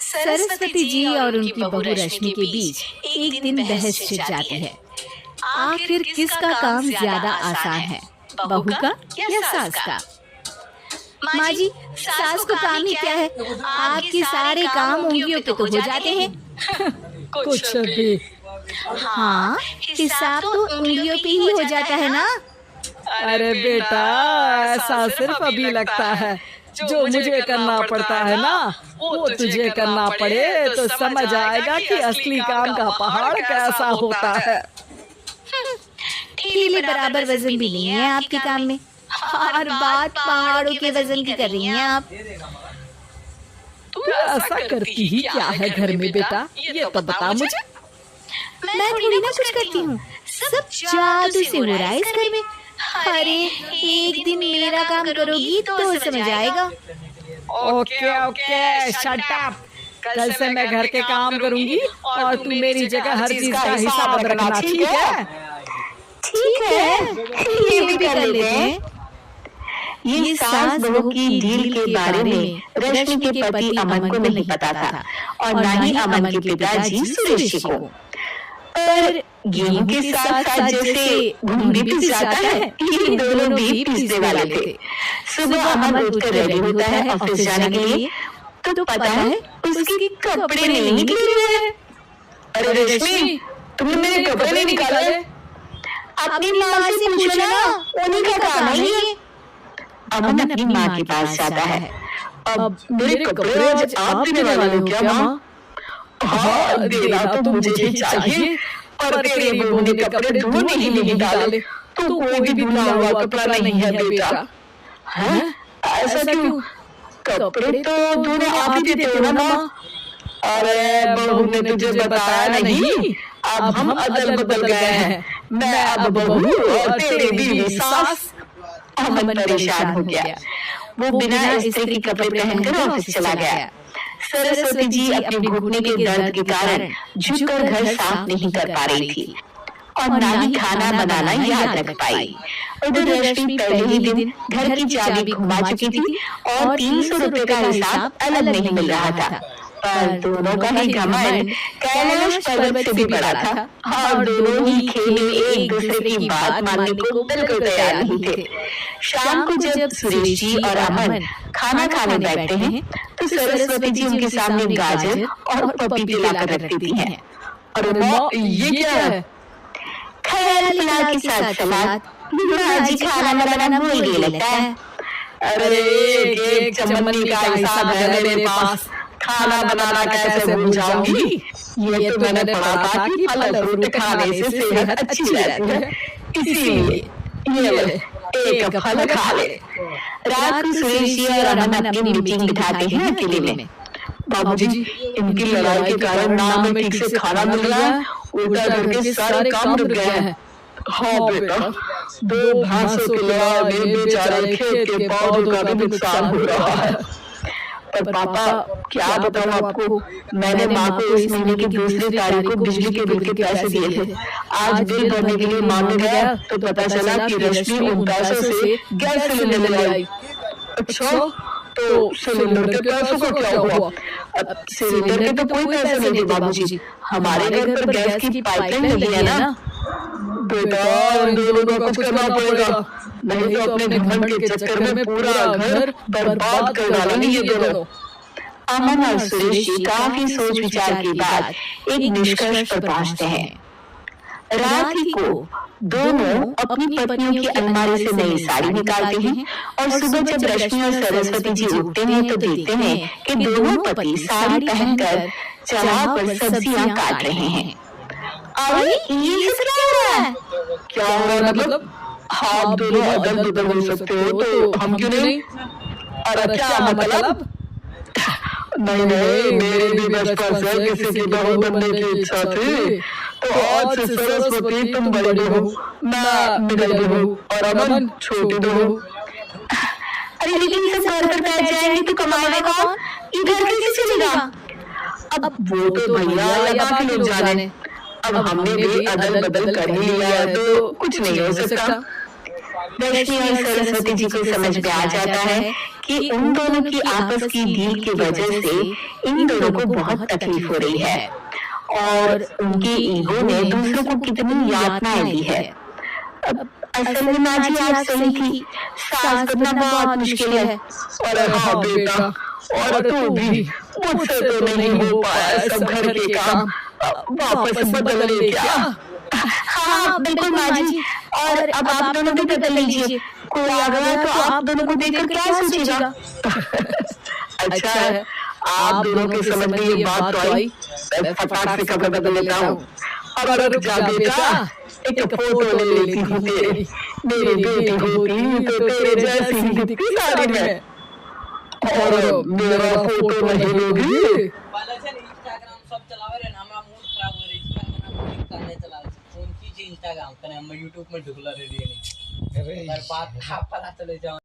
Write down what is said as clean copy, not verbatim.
सरस्वती जी और उनकी बहू रश्मि के बीच एक दिन बहस छिड़ जाती है। आखिर किसका काम ज्यादा आसान है, बहू का या सास का? माँ जी, सास को काम ही क्या है, आपके सारे काम उंगलियों पे तो हो जाते हैं। कुछ भी। हाँ, हिसाब तो उंगलियों पे ही हो जाता है ना। अरे बेटा, ऐसा सिर्फ अभी लगता है। जो मुझे करना पड़ता है ना, वो तुझे करना पड़े तो समझ आएगा कि असली काम का पहाड़ कैसा होता है। ठेले बराबर वजन भी नहीं है आपके काम में, हर बात पहाड़ों के वजन की कर रही हैं आप। तू ऐसा करती ही क्या है घर में बेटा, ये तो बता मुझे। मैं थोड़ी ना कुछ करती हूँ, सब जादू से हो रहा है इस घर में। अरे एक दिन मेरा काम करोगी तो समझ आएगा। Okay okay, shut up. कल से मैं घर के काम करूंगी और तू मेरी जगह हर चीज का हिसाब रखना, ठीक है? ठीक है, ये भी कर लेते हैं। ये सास बहू की डील के बारे में रश्मि के पति अमन को नहीं पता था और ना ही अमन के पिताजी सुरेश को। पर गेहूं के साथ साथ जैसे घूम भी पिस जाता है, ये दोनों भी पिसने वाले थे। सुबह अमन उठकर रेडी होता है ऑफिस जाने के लिए, तो पता है उसके कपड़े नहीं निकले हुए हैं। अरे रश्मि, तुमने मेरे कपड़े नहीं निकाले? अपनी माँ से पूछो ना, उन्हीं का काम है ये। अमन अपनी माँ के पास जाता है। अब मेरे कपड़े आज आप देने वाले हो क्या माँ? हाँ, देना तो मुझे ही चाहिए, पर तेरी बहू ने कपड़े धोने ही नहीं डाले, तो कोई भी धुला हुआ कपड़ा नहीं है बेटा। हैं? ऐसा क्यों? कपड़े तो धोने आप ही देते हो ना माँ? अरे बहू ने तुझे बताया नहीं, अब हम अदल बदल गए हैं। मैं अब बहू और तेरी बीवी सास। अमन परेशान हो गया। वो बिना इस्त्री के कपड़े पहनकर ऑफिस चला गया। सरस्वती जी अपने घुटने के दर्द के कारण झुककर घर साफ नहीं कर पा रही थी और ना ही खाना बनाना याद रख पाई। उधर रश्मि पहले ही दिन घर की चाबी घुमा चुकी थी और 300 रुपए का हिसाब अलग नहीं मिल रहा था। पर दोनों का ही घमंड कैलाश पर्वत से भी बड़ा था और दोनों ही खेल में एक दूसरे की बात मानने को बिल्कुल तैयार नहीं थे। शाम को जब सुरेश जी और अमन खाना खाने बैठते हैं, तो सरस्वती जी उनके सामने गाजर और पपीते लाकर रख देती हैं। अरे माँ, ये क्या है? ख्याल पुलाव के साथ सलाद। माँ जी खाना बनाना भूल गई लगता है। अरे एक चम्मच का हिसाब है मेरे पास, खाना बनाना कैसे भूल जाऊंगी? ये तो मैंने पढ़ा था कि फल फ्रूट खाने से सेहत अच्छी रहती है, इसीलिए ये ले, एक फल खा ले। रात को सुरेश जी और अमन अपनी मीटिंग बिठाते हैं अकेले में। बाबूजी, इनकी लड़ाई के कारण ना हमें ठीक से खाना मिल रहा है, उल्टा घर के सारे काम रुक गए हैं। हाँ बेटा, 2 भैंसों की लड़ाई में बेचारे खेत के पौधों का भी नुकसान हो रहा है। पर पापा, क्या बताऊं आपको, मैंने माँ को इस महीने की दूसरी तारीख को बिजली के बिल के पैसे दिए थे। आज बिल भरने के लिए मांगने गया तो पता चला कि रश्मि उन पैसों से गैस सिलेंडर ले आई। अच्छा, तो सिलेंडर के पैसों का क्या हुआ? सिलेंडर के तो कोई पैसे नहीं थे बाबूजी, हमारे घर पर गैस की पाइपलाइन लगी है ना। बेटा, इन दोनों को कुछ करना पड़ेगा, नहीं तो अपने घमंड के चक्कर में पूरा घर बर्बाद कर डालेंगे ये दोनों। अमन और सुरेश जी काफी सोच विचार के बाद एक निष्कर्ष पर पहुंचते हैं। रात ही को दोनों अपनी पत्नियों की अलमारी से नई साड़ी निकालते हैं और सुबह जब रश्मि और सरस्वती जी उठते हैं तो देखते हैं कि दोनों पति साड़ी पहनकर चौराहे पर सब्जियां काट रहे हैं। अरे ये सब क्या हो रहा है? क्या हो रहा है मतलब? आप दोनों अदल बदल हो सकते हो तो हम क्यों नहीं? अरे क्या मतलब? नहीं नहीं, मेरी भी बचपन से किसी की बहू बनने की इच्छा थी, तो आज से सरस्वती तुम बड़ी बहू, मैं मिडिल बहू और अमन छोटी बहू। अरे लेकिन सब घर पर बैठ जाएंगे तो कमाएगा कौन? ये घर कैसे चलेगा? अब वो तो भैया या बाकी लोग जाने। अब हमने भी अदल बदल कर ही लिया है तो कुछ नहीं हो सकता। रश्मि और सरस्वती जी को समझ में आ जाता है कि उन दोनों की आपस की डील की वजह से इन दोनों को बहुत तकलीफ हो रही है और उनके ईगो ने दूसरों को कितनी यातनाएं दी है। असल में माँ जी आप सही थी, सास बनना बहुत मुश्किल है। अरे हाँ बेटा, और तू भी, मुझसे तो नहीं हो पाया सब घर के काम, वापस बदल ले क्या? हाँ बिल्कुल माँ जी, और अब आप दोनों भी बदल लीजिए। कोई आ गया तो आप दोनों को देखकर क्या सोचेगा? अच्छा है, आप दोनों के समझ में ये बात तो आई, मैं फटाक से कपड़े बदल लेता हूँ। अब रुक जा बेटा, एक फोटो ले लेती हूँ तेरी, मेरी बेटी होती तो तेरे जैसी ही दिखती साड़ी में, और मेरा फोटो नहीं लोगी? इंस्टाग्राम सब चलावे रे, हमरा मूड खराब हो रही है, इंस्टाग्राम करने चला फोन की इंस्टाग्राम कने हम यूट्यूब में ढुकला रेडी नहीं। अरे बात का पता चले जाओ।